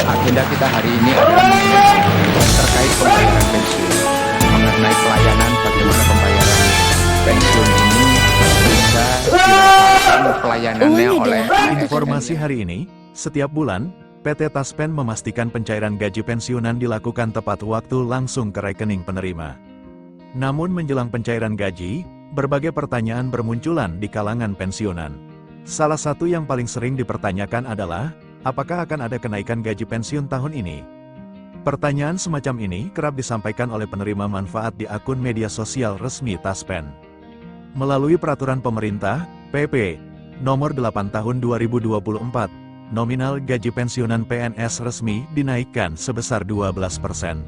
Agenda kita hari ini adalah terkait pembayaran pensiun. Mengenai pelayanan, bagaimana pembayaran pensiun ini bisa dirasakan pelayanannya oleh Informasi hari ini, setiap bulan, PT Taspen memastikan pencairan gaji pensiunan dilakukan tepat waktu langsung ke rekening penerima. Namun menjelang pencairan gaji, berbagai pertanyaan bermunculan di kalangan pensiunan. Salah satu yang paling sering dipertanyakan adalah, apakah akan ada kenaikan gaji pensiun tahun ini? Pertanyaan semacam ini kerap disampaikan oleh penerima manfaat di akun media sosial resmi Taspen. Melalui peraturan pemerintah, PP Nomor 8 Tahun 2024, nominal gaji pensiunan PNS resmi dinaikkan sebesar 12%.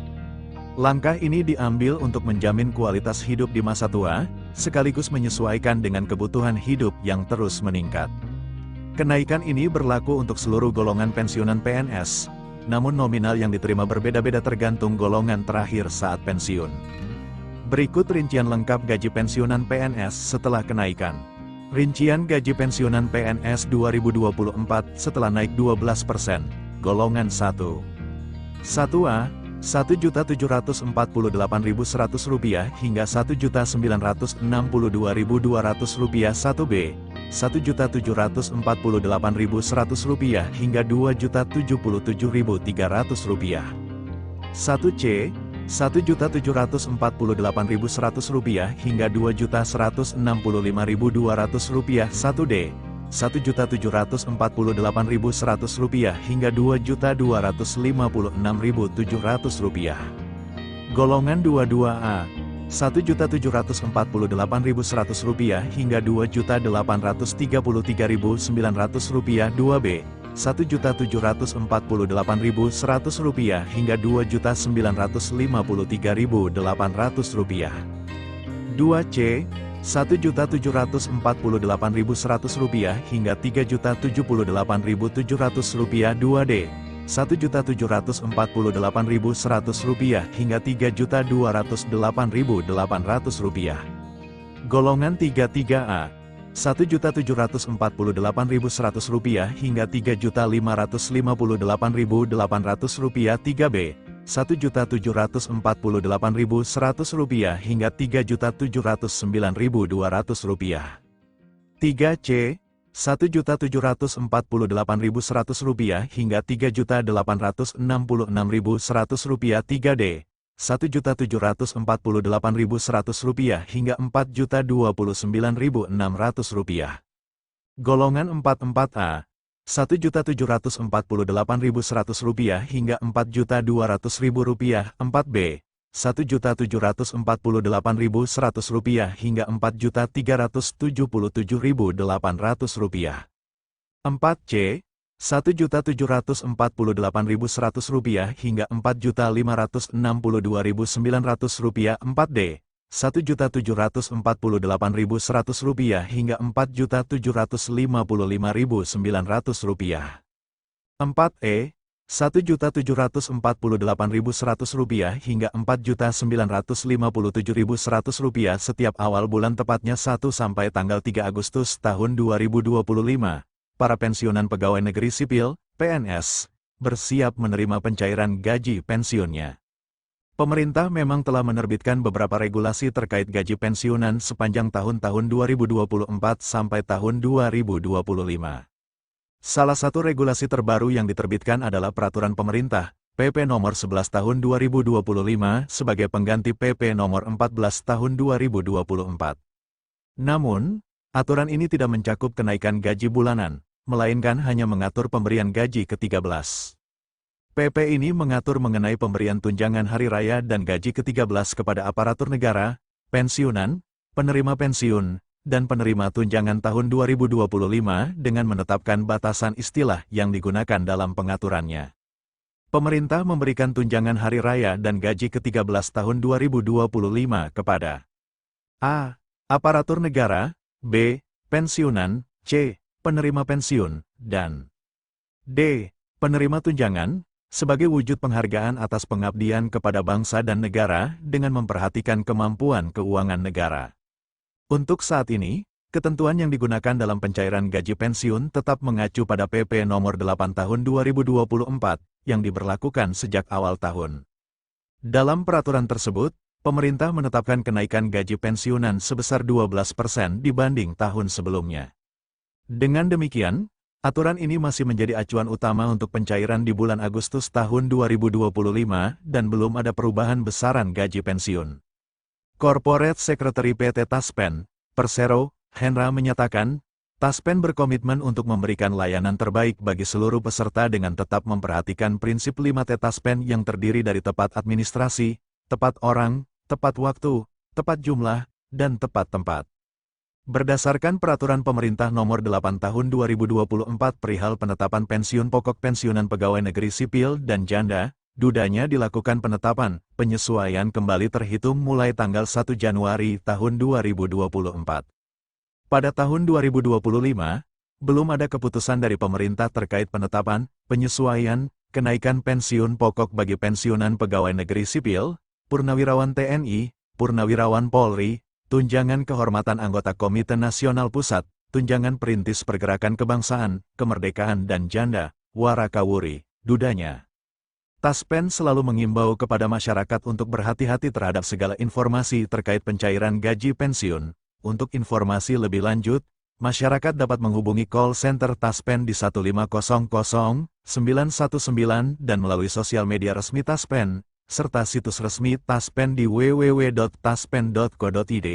Langkah ini diambil untuk menjamin kualitas hidup di masa tua, sekaligus menyesuaikan dengan kebutuhan hidup yang terus meningkat. Kenaikan ini berlaku untuk seluruh golongan pensiunan PNS, namun nominal yang diterima berbeda-beda tergantung golongan terakhir saat pensiun. Berikut rincian lengkap gaji pensiunan PNS setelah kenaikan. Rincian gaji pensiunan PNS 2024 setelah naik 12%, golongan 1. 1A, Rp1.748.100 hingga Rp1.962.200, 1B, Rp1.748.100 hingga Rp2.077.300, 1C, Rp1.748.100 hingga Rp2.165.200, 1D, Rp1.748.100 hingga Rp2.256.700. Golongan 22A, Rp1.748.100 hingga Rp2.833.900, 2B, Rp1.748.100 hingga Rp2.953.800, 2C, Rp1.748.100 hingga Rp3.078.700, 2D, Rp1.748.100 hingga Rp3.208.800. Golongan 33A, Rp1.748.100 hingga Rp3.558.800, 3B, Rp1.748.100 hingga Rp3.709.200, 3C, Rp1.748.100 hingga Rp3.866.100, 3D, Rp1.748.100 hingga Rp4.029.600. Golongan 44A, Rp1.748.100 hingga Rp4.200.000, 4B, Rp1.748.100 hingga Rp4.377.800, 4C, Rp1.748.100 hingga Rp4.562.900, 4D, Rp1.748.100 hingga Rp4.755.900, 4E, Rp1.748.100 hingga Rp4.957.100 setiap awal bulan tepatnya 1 sampai tanggal 3 Agustus tahun 2025. Para pensiunan pegawai negeri sipil, PNS, bersiap menerima pencairan gaji pensiunnya. Pemerintah memang telah menerbitkan beberapa regulasi terkait gaji pensiunan sepanjang tahun-tahun 2024 sampai tahun 2025. Salah satu regulasi terbaru yang diterbitkan adalah Peraturan Pemerintah, PP Nomor 11 Tahun 2025 sebagai pengganti PP Nomor 14 Tahun 2024. Namun, aturan ini tidak mencakup kenaikan gaji bulanan, melainkan hanya mengatur pemberian gaji ke-13. PP ini mengatur mengenai pemberian tunjangan hari raya dan gaji ke-13 kepada aparatur negara, pensiunan, penerima pensiun, dan penerima tunjangan tahun 2025 dengan menetapkan batasan istilah yang digunakan dalam pengaturannya. Pemerintah memberikan tunjangan hari raya dan gaji ke-13 tahun 2025 kepada A. Aparatur negara, B. Pensiunan, C. Penerima pensiun, dan D. Penerima tunjangan, sebagai wujud penghargaan atas pengabdian kepada bangsa dan negara dengan memperhatikan kemampuan keuangan negara. Untuk saat ini, ketentuan yang digunakan dalam pencairan gaji pensiun tetap mengacu pada PP Nomor 8 Tahun 2024, yang diberlakukan sejak awal tahun. Dalam peraturan tersebut, pemerintah menetapkan kenaikan gaji pensiunan sebesar 12% dibanding tahun sebelumnya. Dengan demikian, aturan ini masih menjadi acuan utama untuk pencairan di bulan Agustus tahun 2025 dan belum ada perubahan besaran gaji pensiun. Corporate Secretary PT Taspen, Persero, Hendra menyatakan, Taspen berkomitmen untuk memberikan layanan terbaik bagi seluruh peserta dengan tetap memperhatikan prinsip 5T Taspen yang terdiri dari tepat administrasi, tepat orang, tepat waktu, tepat jumlah, dan tepat tempat. Berdasarkan Peraturan Pemerintah Nomor 8 Tahun 2024 perihal penetapan pensiun pokok pensiunan pegawai negeri sipil dan janda, dudanya dilakukan penetapan, penyesuaian kembali terhitung mulai tanggal 1 Januari tahun 2024. Pada tahun 2025, belum ada keputusan dari pemerintah terkait penetapan, penyesuaian, kenaikan pensiun pokok bagi pensiunan pegawai negeri sipil, purnawirawan TNI, purnawirawan Polri, tunjangan kehormatan anggota Komite Nasional Pusat, tunjangan perintis pergerakan kebangsaan, kemerdekaan dan janda, warakawuri, dudanya. Taspen selalu mengimbau kepada masyarakat untuk berhati-hati terhadap segala informasi terkait pencairan gaji pensiun. Untuk informasi lebih lanjut, masyarakat dapat menghubungi call center Taspen di 1500 919 dan melalui sosial media resmi Taspen, serta situs resmi Taspen di www.taspen.co.id.